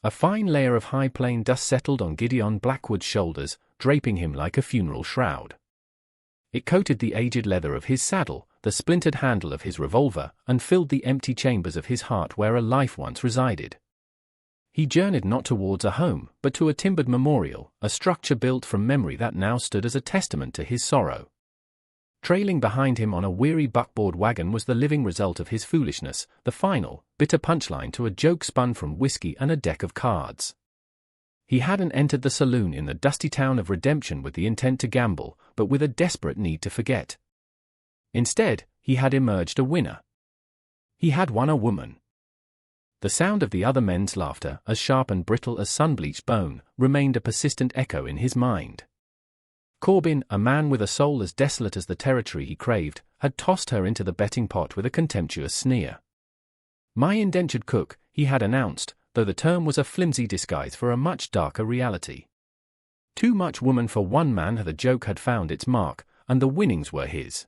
A fine layer of high plane dust settled on Gideon Blackwood's shoulders, draping him like a funeral shroud. It coated the aged leather of his saddle, the splintered handle of his revolver, and filled the empty chambers of his heart where a life once resided. He journeyed not towards a home, but to a timbered memorial, a structure built from memory that now stood as a testament to his sorrow. Trailing behind him on a weary buckboard wagon was the living result of his foolishness, the final, bitter punchline to a joke spun from whiskey and a deck of cards. He hadn't entered the saloon in the dusty town of Redemption with the intent to gamble, but with a desperate need to forget. Instead, he had emerged a winner. He had won a woman. The sound of the other men's laughter, as sharp and brittle as sun-bleached bone, remained a persistent echo in his mind. Corbin, a man with a soul as desolate as the territory he craved, had tossed her into the betting pot with a contemptuous sneer. My indentured cook, he had announced, though the term was a flimsy disguise for a much darker reality. Too much woman for one man, the joke had found its mark, and the winnings were his.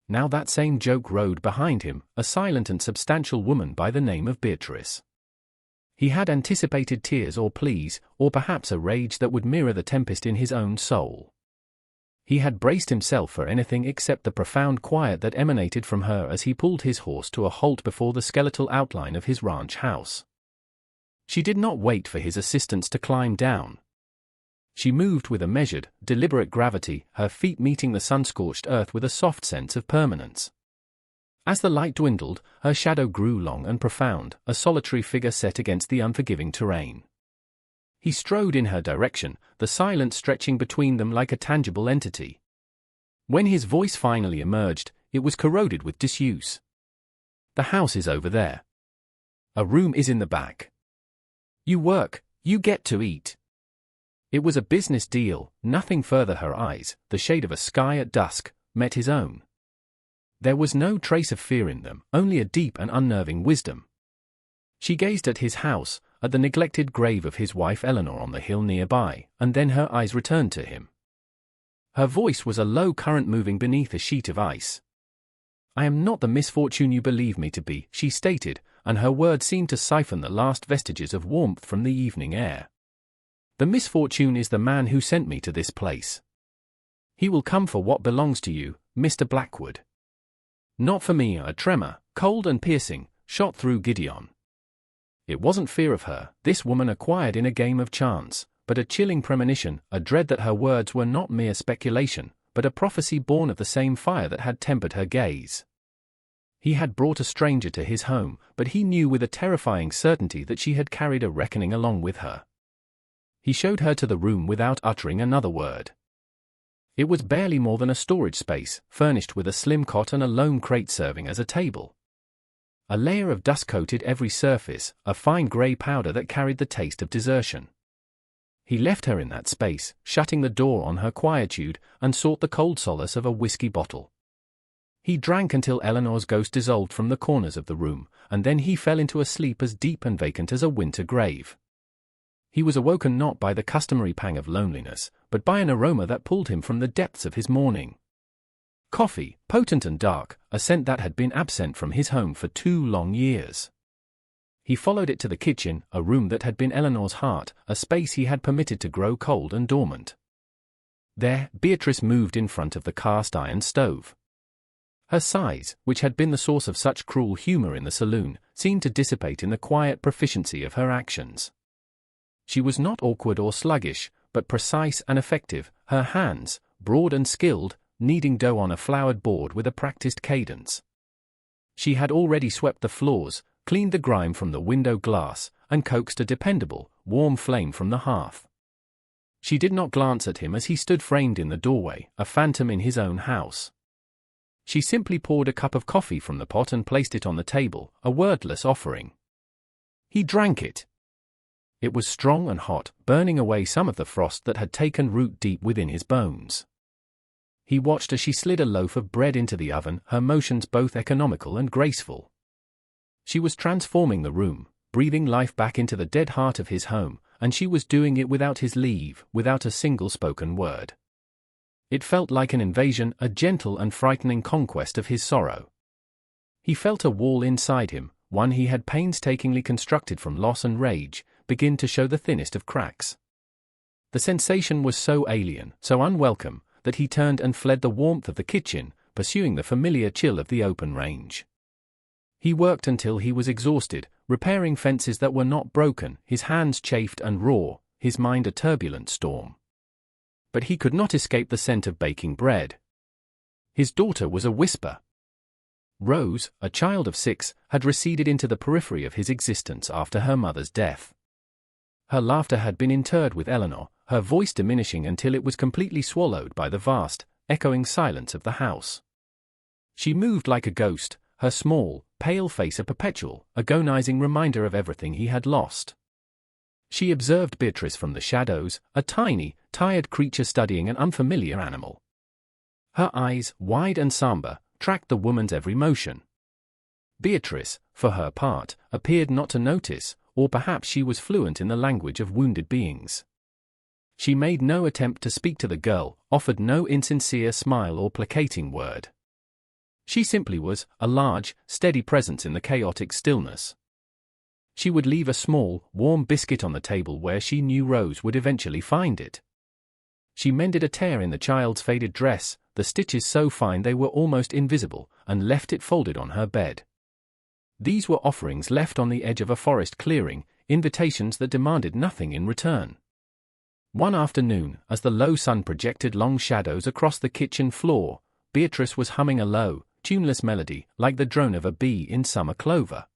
Now that same joke rode behind him, a silent and substantial woman by the name of Beatrice. He had anticipated tears or pleas, or perhaps a rage that would mirror the tempest in his own soul. He had braced himself for anything except the profound quiet that emanated from her as he pulled his horse to a halt before the skeletal outline of his ranch house. She did not wait for his assistance to climb down. She moved with a measured, deliberate gravity, her feet meeting the sun-scorched earth with a soft sense of permanence. As the light dwindled, her shadow grew long and profound, a solitary figure set against the unforgiving terrain. He strode in her direction, the silence stretching between them like a tangible entity. When his voice finally emerged, it was corroded with disuse. "The house is over there. A room is in the back. You work, you get to eat." It was a business deal, nothing further. Her eyes, the shade of a sky at dusk, met his own. There was no trace of fear in them, only a deep and unnerving wisdom. She gazed at his house, at the neglected grave of his wife Eleanor on the hill nearby, and then her eyes returned to him. Her voice was a low current moving beneath a sheet of ice. "I am not the misfortune you believe me to be," she stated, and her words seemed to siphon the last vestiges of warmth from the evening air. "The misfortune is the man who sent me to this place. He will come for what belongs to you, Mr. Blackwood." "Not for me." A tremor, cold and piercing, shot through Gideon. It wasn't fear of her, this woman acquired in a game of chance, but a chilling premonition, a dread that her words were not mere speculation, but a prophecy born of the same fire that had tempered her gaze. He had brought a stranger to his home, but he knew with a terrifying certainty that she had carried a reckoning along with her. He showed her to the room without uttering another word. It was barely more than a storage space, furnished with a slim cot and a loam crate serving as a table. A layer of dust coated every surface, a fine grey powder that carried the taste of desertion. He left her in that space, shutting the door on her quietude, and sought the cold solace of a whiskey bottle. He drank until Eleanor's ghost dissolved from the corners of the room, and then he fell into a sleep as deep and vacant as a winter grave. He was awoken not by the customary pang of loneliness, but by an aroma that pulled him from the depths of his mourning. Coffee, potent and dark, a scent that had been absent from his home for 2 long years. He followed it to the kitchen, a room that had been Eleanor's heart, a space he had permitted to grow cold and dormant. There, Beatrice moved in front of the cast-iron stove. Her sighs, which had been the source of such cruel humor in the saloon, seemed to dissipate in the quiet proficiency of her actions. She was not awkward or sluggish, but precise and effective, her hands, broad and skilled, kneading dough on a floured board with a practiced cadence. She had already swept the floors, cleaned the grime from the window glass, and coaxed a dependable, warm flame from the hearth. She did not glance at him as he stood framed in the doorway, a phantom in his own house. She simply poured a cup of coffee from the pot and placed it on the table, a wordless offering. He drank it. It was strong and hot, burning away some of the frost that had taken root deep within his bones. He watched as she slid a loaf of bread into the oven, her motions both economical and graceful. She was transforming the room, breathing life back into the dead heart of his home, and she was doing it without his leave, without a single spoken word. It felt like an invasion, a gentle and frightening conquest of his sorrow. He felt a wall inside him, one he had painstakingly constructed from loss and rage, begin to show the thinnest of cracks. The sensation was so alien, so unwelcome, that he turned and fled the warmth of the kitchen, pursuing the familiar chill of the open range. He worked until he was exhausted, repairing fences that were not broken, his hands chafed and raw, his mind a turbulent storm. But he could not escape the scent of baking bread. His daughter was a whisper. Rose, a child of 6, had receded into the periphery of his existence after her mother's death. Her laughter had been interred with Eleanor, her voice diminishing until it was completely swallowed by the vast, echoing silence of the house. She moved like a ghost, her small, pale face a perpetual, agonizing reminder of everything he had lost. She observed Beatrice from the shadows, a tiny, tired creature studying an unfamiliar animal. Her eyes, wide and somber, tracked the woman's every motion. Beatrice, for her part, appeared not to notice, or perhaps she was fluent in the language of wounded beings. She made no attempt to speak to the girl, offered no insincere smile or placating word. She simply was, a large, steady presence in the chaotic stillness. She would leave a small, warm biscuit on the table where she knew Rose would eventually find it. She mended a tear in the child's faded dress, the stitches so fine they were almost invisible, and left it folded on her bed. These were offerings left on the edge of a forest clearing, invitations that demanded nothing in return. One afternoon, as the low sun projected long shadows across the kitchen floor, Beatrice was humming a low, tuneless melody, like the drone of a bee in summer clover.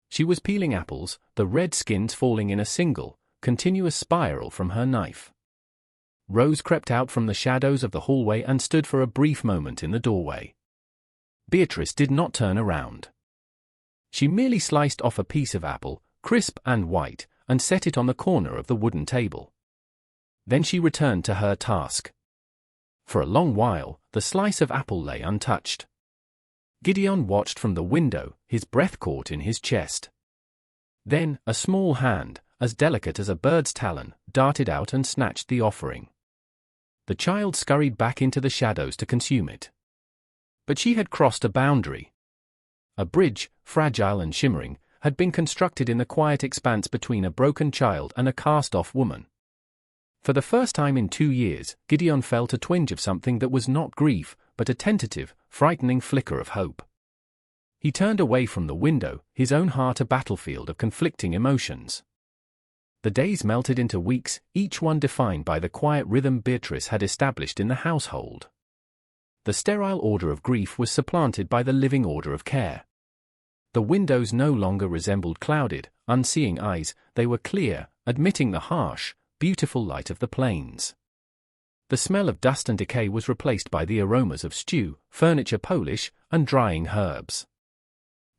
She was peeling apples, the red skins falling in a single, continuous spiral from her knife. Rose crept out from the shadows of the hallway and stood for a brief moment in the doorway. Beatrice did not turn around. She merely sliced off a piece of apple, crisp and white, and set it on the corner of the wooden table. Then she returned to her task. For a long while, the slice of apple lay untouched. Gideon watched from the window, his breath caught in his chest. Then, a small hand, as delicate as a bird's talon, darted out and snatched the offering. The child scurried back into the shadows to consume it. But she had crossed a boundary. A bridge, fragile and shimmering, had been constructed in the quiet expanse between a broken child and a cast-off woman. For the first time in 2 years, Gideon felt a twinge of something that was not grief, but a tentative, frightening flicker of hope. He turned away from the window, his own heart a battlefield of conflicting emotions. The days melted into weeks, each one defined by the quiet rhythm Beatrice had established in the household. The sterile order of grief was supplanted by the living order of care. The windows no longer resembled clouded, unseeing eyes, they were clear, admitting the harsh, beautiful light of the plains. The smell of dust and decay was replaced by the aromas of stew, furniture polish, and drying herbs.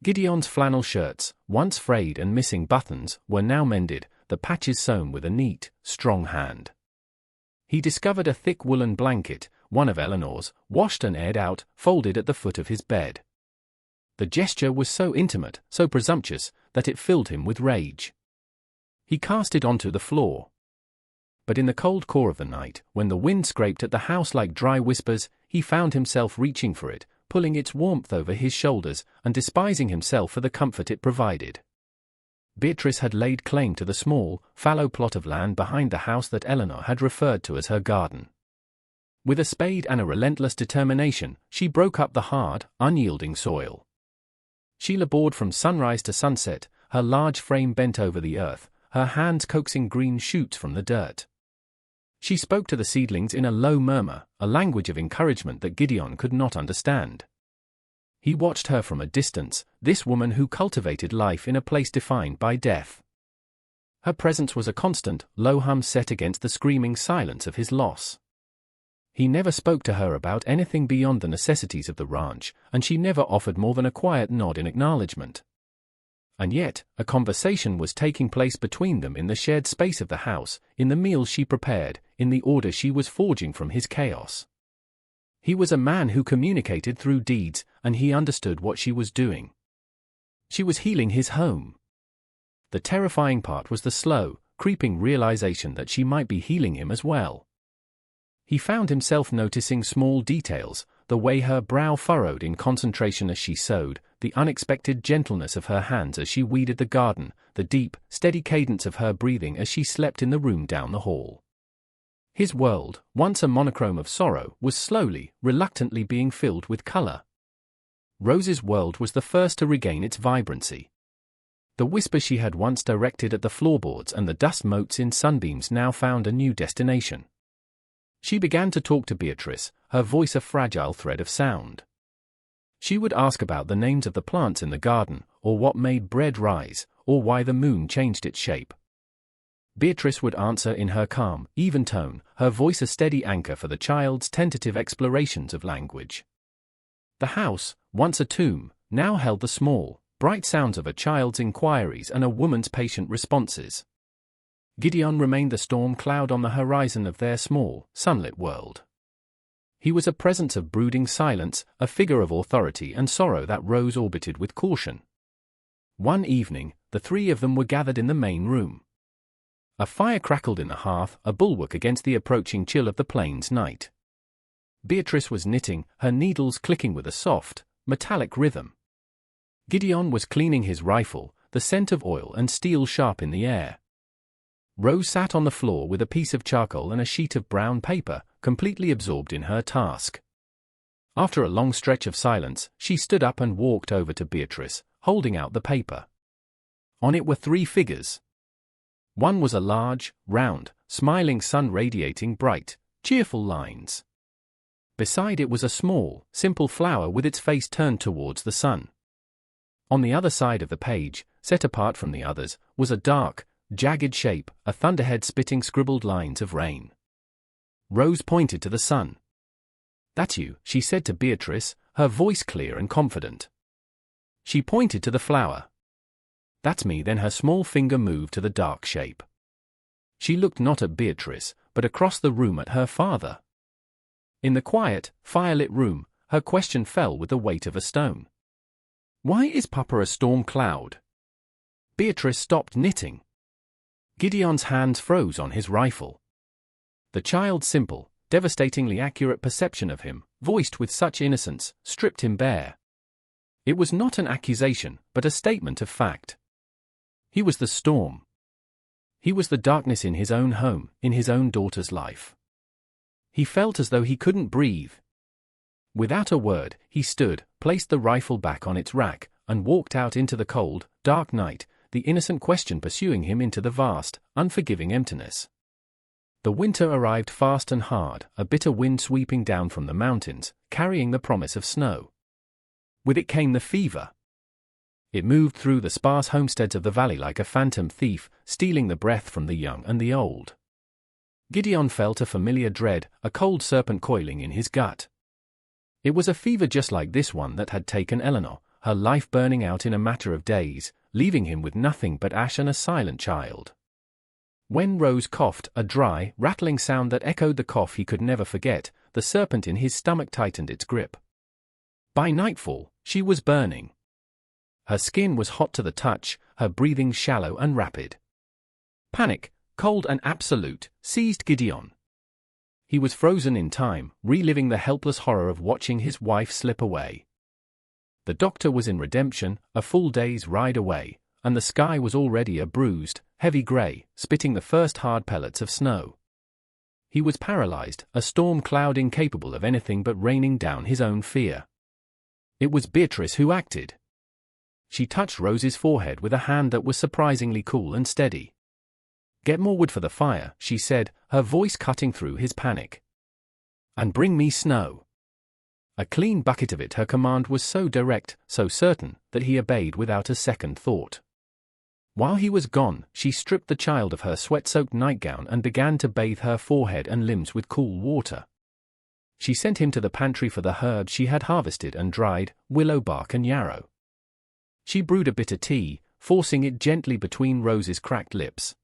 Gideon's flannel shirts, once frayed and missing buttons, were now mended, the patches sewn with a neat, strong hand. He discovered a thick woolen blanket, one of Eleanor's, washed and aired out, folded at the foot of his bed. The gesture was so intimate, so presumptuous, that it filled him with rage. He cast it onto the floor. But in the cold core of the night, when the wind scraped at the house like dry whispers, he found himself reaching for it, pulling its warmth over his shoulders, and despising himself for the comfort it provided. Beatrice had laid claim to the small, fallow plot of land behind the house that Eleanor had referred to as her garden. With a spade and a relentless determination, she broke up the hard, unyielding soil. She labored from sunrise to sunset, her large frame bent over the earth, her hands coaxing green shoots from the dirt. She spoke to the seedlings in a low murmur, a language of encouragement that Gideon could not understand. He watched her from a distance, this woman who cultivated life in a place defined by death. Her presence was a constant, low hum set against the screaming silence of his loss. He never spoke to her about anything beyond the necessities of the ranch, and she never offered more than a quiet nod in acknowledgement. And yet, a conversation was taking place between them in the shared space of the house, in the meals she prepared, in the order she was forging from his chaos. He was a man who communicated through deeds, and he understood what she was doing. She was healing his home. The terrifying part was the slow, creeping realization that she might be healing him as well. He found himself noticing small details, the way her brow furrowed in concentration as she sewed, the unexpected gentleness of her hands as she weeded the garden, the deep, steady cadence of her breathing as she slept in the room down the hall. His world, once a monochrome of sorrow, was slowly, reluctantly being filled with color. Rose's world was the first to regain its vibrancy. The whisper she had once directed at the floorboards and the dust motes in sunbeams now found a new destination. She began to talk to Beatrice, her voice a fragile thread of sound. She would ask about the names of the plants in the garden, or what made bread rise, or why the moon changed its shape. Beatrice would answer in her calm, even tone, her voice a steady anchor for the child's tentative explorations of language. The house, once a tomb, now held the small, bright sounds of a child's inquiries and a woman's patient responses. Gideon remained the storm cloud on the horizon of their small, sunlit world. He was a presence of brooding silence, a figure of authority and sorrow that Rose orbited with caution. One evening, the three of them were gathered in the main room. A fire crackled in the hearth, a bulwark against the approaching chill of the plains night. Beatrice was knitting, her needles clicking with a soft, metallic rhythm. Gideon was cleaning his rifle, the scent of oil and steel sharp in the air. Rose sat on the floor with a piece of charcoal and a sheet of brown paper, completely absorbed in her task. After a long stretch of silence, she stood up and walked over to Beatrice, holding out the paper. On it were three figures. One was a large, round, smiling sun radiating bright, cheerful lines. Beside it was a small, simple flower with its face turned towards the sun. On the other side of the page, set apart from the others, was a dark, jagged shape, a thunderhead spitting scribbled lines of rain. Rose pointed to the sun. "That's you," she said to Beatrice, her voice clear and confident. She pointed to the flower. "That's me." Then her small finger moved to the dark shape. She looked not at Beatrice, but across the room at her father. In the quiet, firelit room, her question fell with the weight of a stone. "Why is Papa a storm cloud?" Beatrice stopped knitting. Gideon's hands froze on his rifle. The child's simple, devastatingly accurate perception of him, voiced with such innocence, stripped him bare. It was not an accusation, but a statement of fact. He was the storm. He was the darkness in his own home, in his own daughter's life. He felt as though he couldn't breathe. Without a word, he stood, placed the rifle back on its rack, and walked out into the cold, dark night, the innocent question pursuing him into the vast, unforgiving emptiness. The winter arrived fast and hard, a bitter wind sweeping down from the mountains, carrying the promise of snow. With it came the fever. It moved through the sparse homesteads of the valley like a phantom thief, stealing the breath from the young and the old. Gideon felt a familiar dread, a cold serpent coiling in his gut. It was a fever just like this one that had taken Eleanor, her life burning out in a matter of days, leaving him with nothing but ash and a silent child. When Rose coughed, a dry, rattling sound that echoed the cough he could never forget, the serpent in his stomach tightened its grip. By nightfall, she was burning. Her skin was hot to the touch, her breathing shallow and rapid. Panic, cold and absolute, seized Gideon. He was frozen in time, reliving the helpless horror of watching his wife slip away. The doctor was in Redemption, a full day's ride away, and the sky was already a bruised, heavy grey, spitting the first hard pellets of snow. He was paralyzed, a storm cloud incapable of anything but raining down his own fear. It was Beatrice who acted. She touched Rose's forehead with a hand that was surprisingly cool and steady. "Get more wood for the fire," she said, her voice cutting through his panic. "And bring me snow." A clean bucket of it. Her command was so direct, so certain, that he obeyed without a second thought. While he was gone, she stripped the child of her sweat-soaked nightgown and began to bathe her forehead and limbs with cool water. She sent him to the pantry for the herbs she had harvested and dried, willow bark and yarrow. She brewed a bitter tea, forcing it gently between Rose's cracked lips.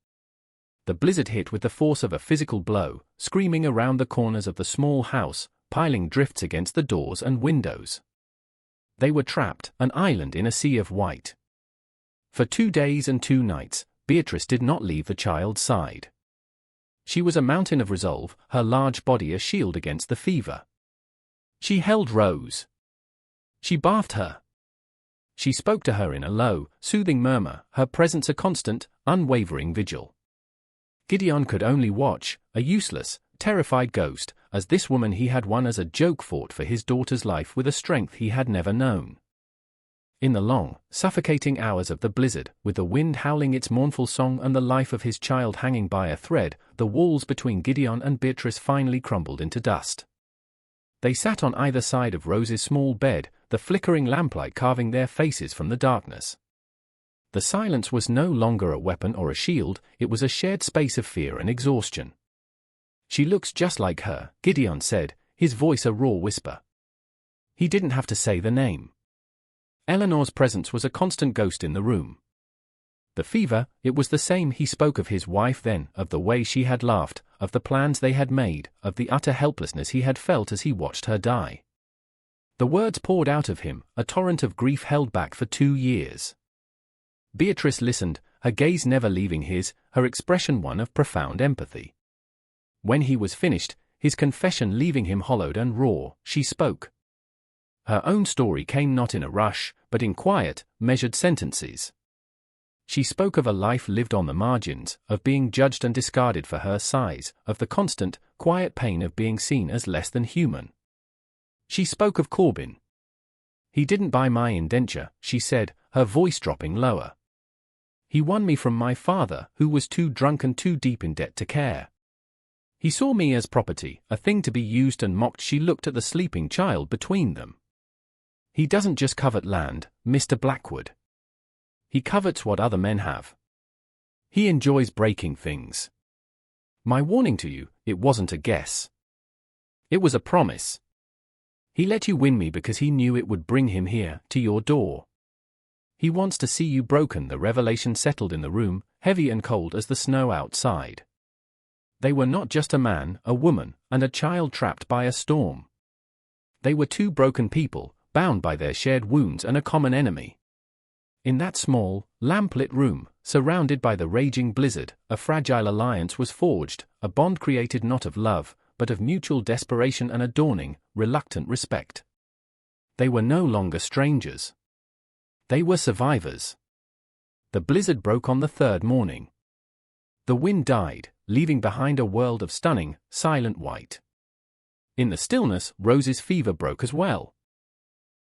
The blizzard hit with the force of a physical blow, screaming around the corners of the small house, piling drifts against the doors and windows. They were trapped, an island in a sea of white. For 2 days and 2 nights, Beatrice did not leave the child's side. She was a mountain of resolve, her large body a shield against the fever. She held Rose. She bathed her. She spoke to her in a low, soothing murmur, her presence a constant, unwavering vigil. Gideon could only watch, a useless, terrified ghost, as this woman he had won as a joke fought for his daughter's life with a strength he had never known. In the long, suffocating hours of the blizzard, with the wind howling its mournful song and the life of his child hanging by a thread, the walls between Gideon and Beatrice finally crumbled into dust. They sat on either side of Rose's small bed, the flickering lamplight carving their faces from the darkness. The silence was no longer a weapon or a shield, it was a shared space of fear and exhaustion. "She looks just like her," Gideon said, his voice a raw whisper. He didn't have to say the name. Eleanor's presence was a constant ghost in the room. The fever, it was the same. He spoke of his wife then, of the way she had laughed, of the plans they had made, of the utter helplessness he had felt as he watched her die. The words poured out of him, a torrent of grief held back for 2 years. Beatrice listened, her gaze never leaving his, her expression one of profound empathy. When he was finished, his confession leaving him hollowed and raw, she spoke. Her own story came not in a rush, but in quiet, measured sentences. She spoke of a life lived on the margins, of being judged and discarded for her size, of the constant, quiet pain of being seen as less than human. She spoke of Corbin. "He didn't buy my indenture," she said, her voice dropping lower. "He won me from my father, who was too drunk and too deep in debt to care. He saw me as property, a thing to be used and mocked." She looked at the sleeping child between them. "He doesn't just covet land, Mr. Blackwood. He covets what other men have. He enjoys breaking things. My warning to you, it wasn't a guess. It was a promise. He let you win me because he knew it would bring him here, to your door. He wants to see you broken." The revelation settled in the room, heavy and cold as the snow outside. They were not just a man, a woman, and a child trapped by a storm. They were two broken people, bound by their shared wounds and a common enemy. In that small, lamp-lit room, surrounded by the raging blizzard, a fragile alliance was forged, a bond created not of love, but of mutual desperation and a dawning, reluctant respect. They were no longer strangers. They were survivors. The blizzard broke on the third morning. The wind died, leaving behind a world of stunning, silent white. In the stillness, Rose's fever broke as well.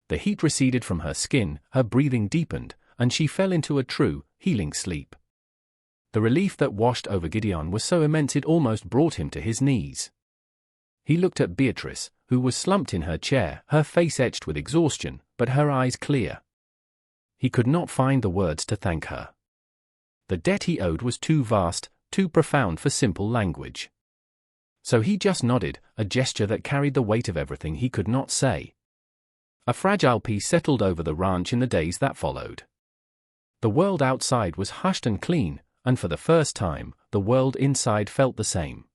The heat receded from her skin, her breathing deepened, and she fell into a true, healing sleep. The relief that washed over Gideon was so immense it almost brought him to his knees. He looked at Beatrice, who was slumped in her chair, her face etched with exhaustion, but her eyes clear. He could not find the words to thank her. The debt he owed was too vast, too profound for simple language. So he just nodded, a gesture that carried the weight of everything he could not say. A fragile peace settled over the ranch in the days that followed. The world outside was hushed and clean, and for the first time, the world inside felt the same.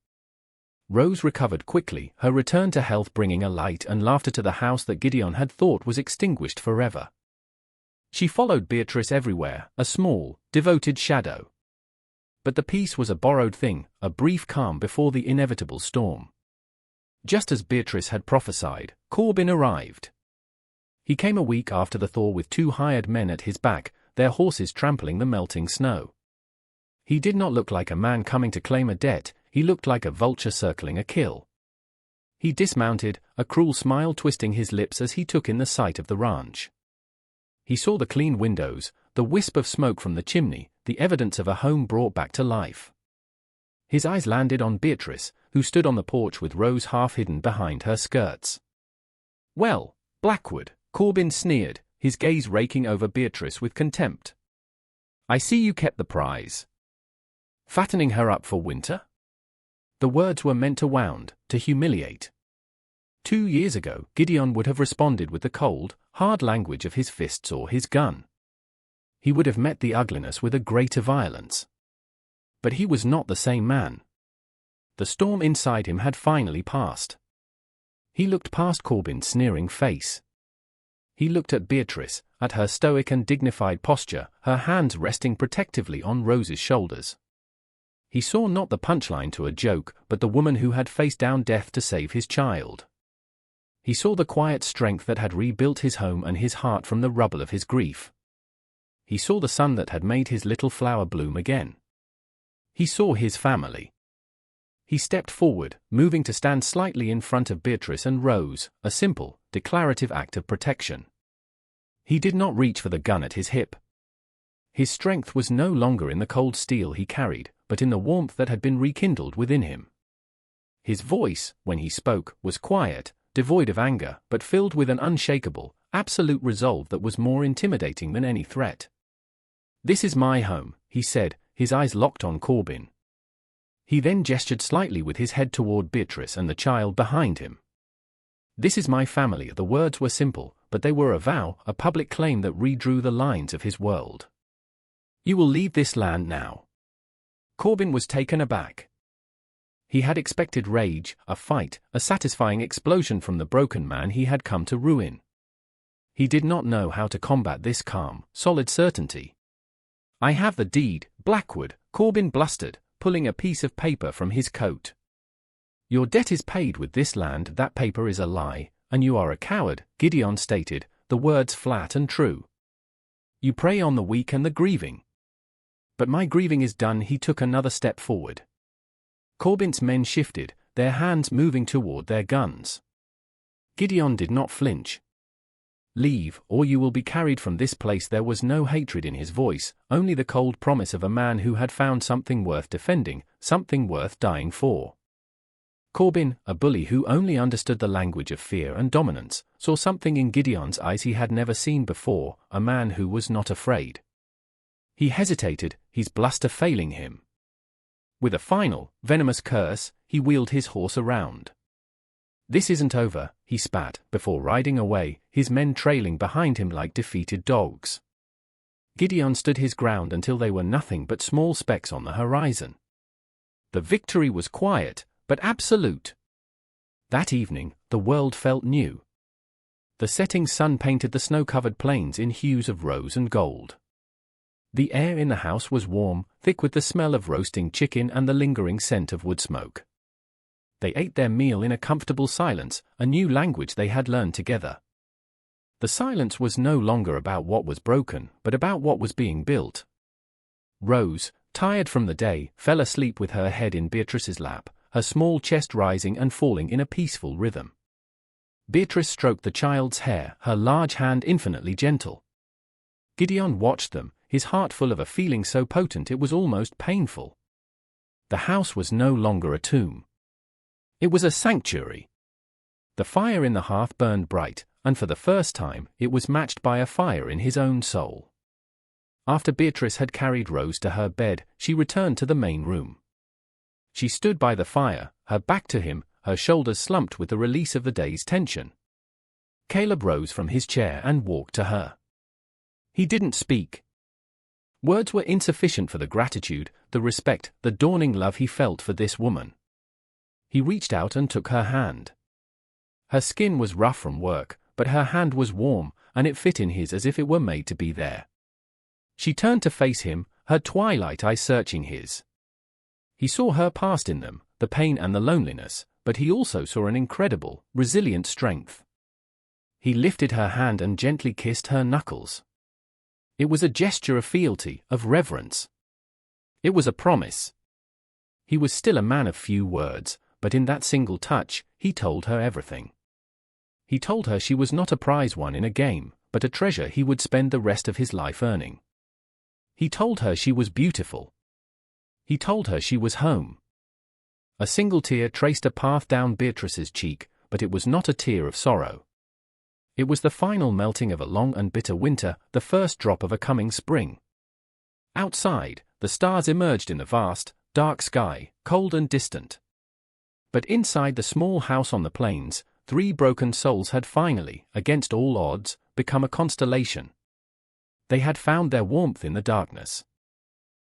Rose recovered quickly, her return to health bringing a light and laughter to the house that Gideon had thought was extinguished forever. She followed Beatrice everywhere, a small, devoted shadow. But the peace was a borrowed thing, a brief calm before the inevitable storm. Just as Beatrice had prophesied, Corbin arrived. He came a week after the thaw with 2 hired men at his back, their horses trampling the melting snow. He did not look like a man coming to claim a debt, he looked like a vulture circling a kill. He dismounted, a cruel smile twisting his lips as he took in the sight of the ranch. He saw the clean windows, the wisp of smoke from the chimney, the evidence of a home brought back to life. His eyes landed on Beatrice, who stood on the porch with Rose half hidden behind her skirts. "Well, Blackwood," Corbin sneered, his gaze raking over Beatrice with contempt. "I see you kept the prize. Fattening her up for winter?" The words were meant to wound, to humiliate. 2 years ago, Gideon would have responded with the cold, hard language of his fists or his gun. He would have met the ugliness with a greater violence. But he was not the same man. The storm inside him had finally passed. He looked past Corbin's sneering face. He looked at Beatrice, at her stoic and dignified posture, her hands resting protectively on Rose's shoulders. He saw not the punchline to a joke, but the woman who had faced down death to save his child. He saw the quiet strength that had rebuilt his home and his heart from the rubble of his grief. He saw the sun that had made his little flower bloom again. He saw his family. He stepped forward, moving to stand slightly in front of Beatrice and Rose, a simple, declarative act of protection. He did not reach for the gun at his hip. His strength was no longer in the cold steel he carried, but in the warmth that had been rekindled within him. His voice, when he spoke, was quiet, devoid of anger, but filled with an unshakable, absolute resolve that was more intimidating than any threat. "This is my home," he said, his eyes locked on Corbin. He then gestured slightly with his head toward Beatrice and the child behind him. "This is my family." The words were simple, but they were a vow, a public claim that redrew the lines of his world. "You will leave this land now." Corbin was taken aback. He had expected rage, a fight, a satisfying explosion from the broken man he had come to ruin. He did not know how to combat this calm, solid certainty. "I have the deed, Blackwood," Corbin blustered, pulling a piece of paper from his coat. "Your debt is paid with this land." "That paper is a lie, and you are a coward," Gideon stated, the words flat and true. "You prey on the weak and the grieving." "But my grieving is done." He took another step forward. Corbin's men shifted, their hands moving toward their guns. Gideon did not flinch. "Leave, or you will be carried from this place." There was no hatred in his voice, only the cold promise of a man who had found something worth defending, something worth dying for. Corbin, a bully who only understood the language of fear and dominance, saw something in Gideon's eyes he had never seen before, a man who was not afraid. He hesitated, his bluster failing him. With a final, venomous curse, he wheeled his horse around. "This isn't over," he spat, before riding away, his men trailing behind him like defeated dogs. Gideon stood his ground until they were nothing but small specks on the horizon. The victory was quiet, but absolute. That evening, the world felt new. The setting sun painted the snow-covered plains in hues of rose and gold. The air in the house was warm, thick with the smell of roasting chicken and the lingering scent of wood smoke. They ate their meal in a comfortable silence, a new language they had learned together. The silence was no longer about what was broken, but about what was being built. Rose, tired from the day, fell asleep with her head in Beatrice's lap, her small chest rising and falling in a peaceful rhythm. Beatrice stroked the child's hair, her large hand infinitely gentle. Gideon watched them, his heart full of a feeling so potent it was almost painful. The house was no longer a tomb. It was a sanctuary. The fire in the hearth burned bright, and for the first time, it was matched by a fire in his own soul. After Beatrice had carried Rose to her bed, she returned to the main room. She stood by the fire, her back to him, her shoulders slumped with the release of the day's tension. Caleb rose from his chair and walked to her. He didn't speak. Words were insufficient for the gratitude, the respect, the dawning love he felt for this woman. He reached out and took her hand. Her skin was rough from work, but her hand was warm, and it fit in his as if it were made to be there. She turned to face him, her twilight eyes searching his. He saw her past in them, the pain and the loneliness, but he also saw an incredible, resilient strength. He lifted her hand and gently kissed her knuckles. It was a gesture of fealty, of reverence. It was a promise. He was still a man of few words, but in that single touch, he told her everything. He told her she was not a prize won in a game, but a treasure he would spend the rest of his life earning. He told her she was beautiful. He told her she was home. A single tear traced a path down Beatrice's cheek, but it was not a tear of sorrow. It was the final melting of a long and bitter winter, the first drop of a coming spring. Outside, the stars emerged in the vast, dark sky, cold and distant. But inside the small house on the plains, 3 broken souls had finally, against all odds, become a constellation. They had found their warmth in the darkness.